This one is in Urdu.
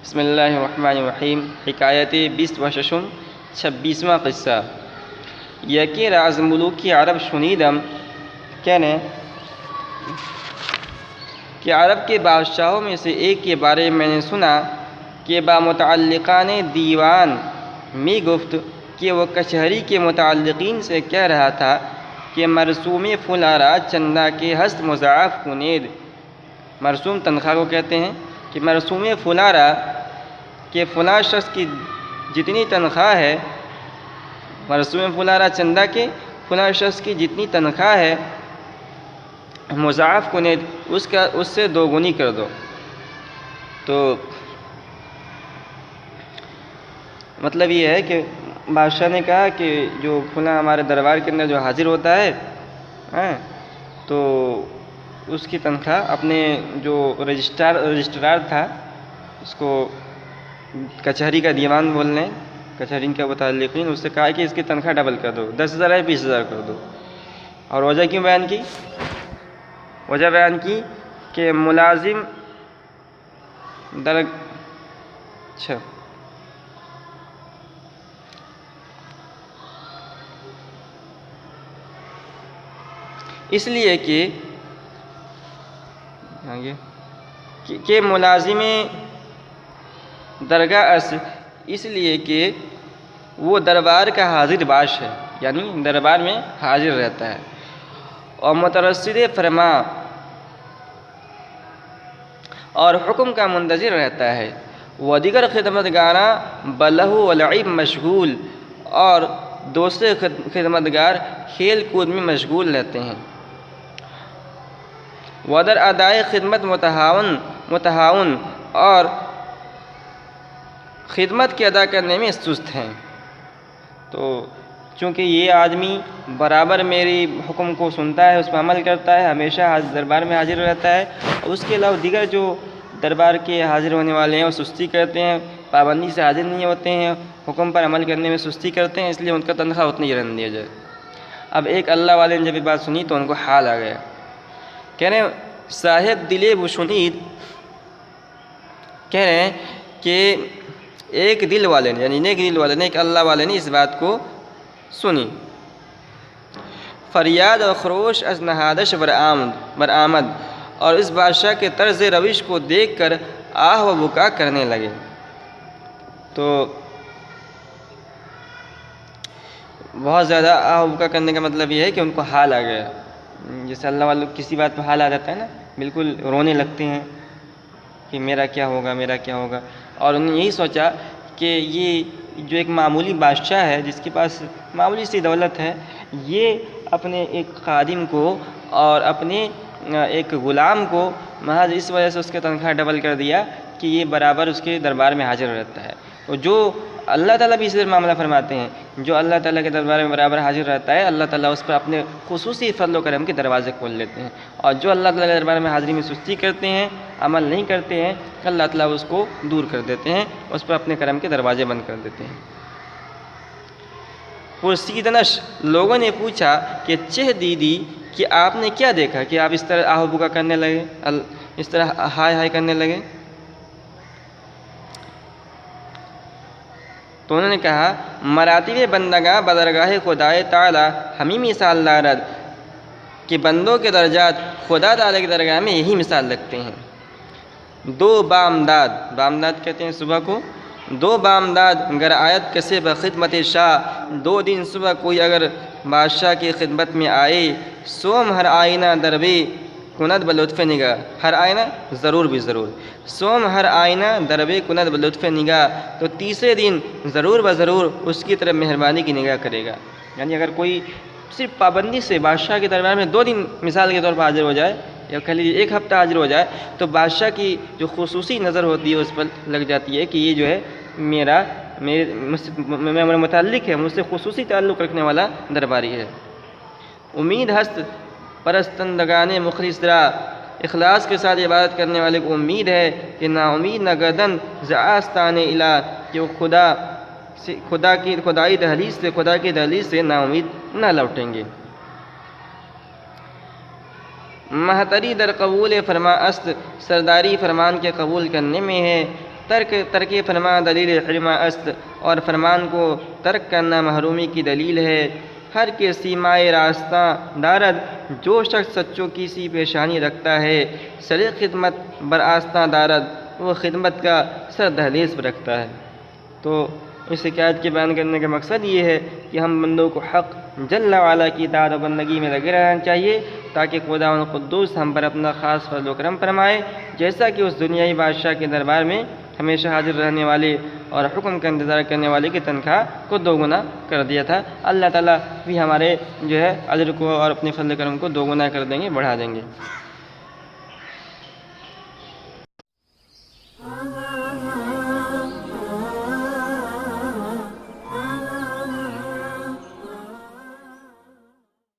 بسم اللہ الرحمن الرحیم۔ حکایت 20 و ششم 26واں قصہ۔ یکی راز ملوکی عرب شنیدم کہ عرب کے بادشاہوں میں سے ایک کے بارے میں نے سنا کہ با متعلقان دیوان می گفت کہ وہ کچہری کے متعلقین سے کہہ رہا تھا کہ مرسوم فلاں را چندہ کے ہست مضاعف کنید۔ مرسوم تنخواہ کو کہتے ہیں کہ مرسوم فلاں را کہ فلاں شخص کی جتنی تنخواہ ہے، مرسوم فلاں را چندہ کے فلاں شخص کی جتنی تنخواہ ہے مضاعف کنید، اس سے دوگنی کر دو۔ تو مطلب یہ ہے کہ بادشاہ نے کہا کہ جو فلاں ہمارے دربار کے اندر جو حاضر ہوتا ہے تو اس کی تنخواہ اپنے جو رجسٹرار تھا، اس کو کچہری کا دیوان بولنے، کچہری کا متعلقین، اس سے کہا کہ اس کی تنخواہ ڈبل کر دو، 10,000 ہے 20,000 کر دو۔ اور وجہ کیوں بیان کی؟ وجہ بیان کی کہ ملازم اس لیے کہ ملازم درگاہ اس لیے کہ وہ دربار کا حاضر باش ہے، یعنی دربار میں حاضر رہتا ہے، اور مترصد فرما اور حکم کا منتظر رہتا ہے۔ وہ دیگر خدمتگاراں بلہو ولعب مشغول، اور دوسرے خدمتگار کھیل کود میں مشغول رہتے ہیں۔ ودر ادائے خدمت متہاون اور خدمت کے ادا کرنے میں سست ہیں۔ تو چونکہ یہ آدمی برابر میری حکم کو سنتا ہے، اس پر عمل کرتا ہے، ہمیشہ دربار میں حاضر رہتا ہے، اور اس کے علاوہ دیگر جو دربار کے حاضر ہونے والے ہیں وہ سستی کرتے ہیں، پابندی سے حاضر نہیں ہوتے ہیں، حکم پر عمل کرنے میں سستی کرتے ہیں، اس لیے ان کا تنخواہ اتنی رن دیا جائے۔ اب ایک اللہ والے نے جب یہ بات سنی تو ان کو حال آ گیا، کہہ رہے ہیں صاحب دل بشنید، کہہ رہے ہیں کہ ایک دل والے نے، یعنی نیک دل والے نے، ایک اللہ والے نے اس بات کو سنی۔ فریاد و خروش از نہادش برآمد، اور اس بادشاہ کے طرز روش کو دیکھ کر آہ و بکا کرنے لگے۔ تو بہت زیادہ آہ و بکا کرنے کا مطلب یہ ہے کہ ان کو حال آ گیا، جیسے اللہ والوں کسی بات پہ حال آ جاتا ہے نا، بالکل رونے لگتے ہیں کہ میرا کیا ہوگا، میرا کیا ہوگا۔ اور انہوں نے یہی سوچا کہ یہ جو ایک معمولی بادشاہ ہے جس کے پاس معمولی سی دولت ہے، یہ اپنے ایک خادم کو اور اپنے ایک غلام کو محض اس وجہ سے اس کے تنخواہ ڈبل کر دیا کہ یہ برابر اس کے دربار میں حاضر رہتا ہے۔ اور جو اللہ تعالیٰ بھی اس طرح معاملہ فرماتے ہیں، جو اللہ تعالیٰ کے دربار میں برابر حاضر رہتا ہے، اللہ تعالیٰ اس پر اپنے خصوصی فضل و کرم کے دروازے کھول لیتے ہیں، اور جو اللہ تعالیٰ کے دربار میں حاضری میں سستی کرتے ہیں، عمل نہیں کرتے ہیں، اللہ تعالیٰ اس کو دور کر دیتے ہیں، اس پر اپنے کرم کے دروازے بند کر دیتے ہیں۔ پرسیدنش، لوگوں نے پوچھا کہ چہ دیدی کہ آپ نے کیا دیکھا کہ آپ اس طرح آہ و بکا کرنے لگے، اس طرح ہائے ہائے کرنے لگے؟ تو انہوں نے کہا مراتب بندگاہ بدرگاہ خدائے تعالی ہمیں مثال دارد، کہ بندوں کے درجات خدا تعالی کی درگاہ میں یہی مثال رکھتے ہیں۔ دو بامداد کہتے ہیں صبح کو، دو بامداد گر آیت کسے بخدمت شاہ، 2 دن صبح کوئی اگر بادشاہ کی خدمت میں آئے، سوم ہر آئینہ دربے کند بلطف نگاہ، ہر آئینہ ضرور بھی ضرور، سوم ہر آئینہ دربے کند بلطف نگاہ، تو تیسرے دن ضرور بضرور اس کی طرف مہربانی کی نگاہ کرے گا۔ یعنی اگر کوئی صرف پابندی سے بادشاہ کے دربار میں 2 دن مثال کے طور پر حاضر ہو جائے، یا کہہ لیجیے 1 ہفتہ حاضر ہو جائے، تو بادشاہ کی جو خصوصی نظر ہوتی ہے اس پر لگ جاتی ہے کہ یہ جو ہے میرے متعلق ہے، مجھ سے خصوصی تعلق رکھنے والا درباری ہے۔ امید ہست پرستندگان مخلص را، اخلاص کے ساتھ عبادت کرنے والے کو امید ہے کہ نا امید نہ گردن ز آستان الہ، کہ وہ خدا کی دہلیز سے نا امید نہ لوٹیں گے۔ مہتری در قبول فرما است، سرداری فرمان کے قبول کرنے میں ہے، ترک فرمان دلیل حرمہ است، اور فرمان کو ترک کرنا محرومی کی دلیل ہے۔ ہر کے سیمائے راستہ دارد، جو شخص سچوں کی سی پیشانی رکھتا ہے، سر خدمت بر آستہ دارد، وہ خدمت کا سر دہلیز پر رکھتا ہے۔ تو اس حکایت کے بیان کرنے کا مقصد یہ ہے کہ ہم بندوں کو حق جل وعلا کی اطاعت و بندگی میں لگے رہنا چاہیے، تاکہ خداوند قدوس ہم پر اپنا خاص فضل و کرم فرمائے، جیسا کہ اس دنیائی بادشاہ کے دربار میں ہمیشہ حاضر رہنے والے اور حکم کا انتظار کرنے والے کی تنخواہ کو دوگنا کر دیا تھا۔ اللہ تعالیٰ بھی ہمارے اجر کو اور اپنے فضل و کرم کو دوگنا کر دیں گے، بڑھا دیں گے۔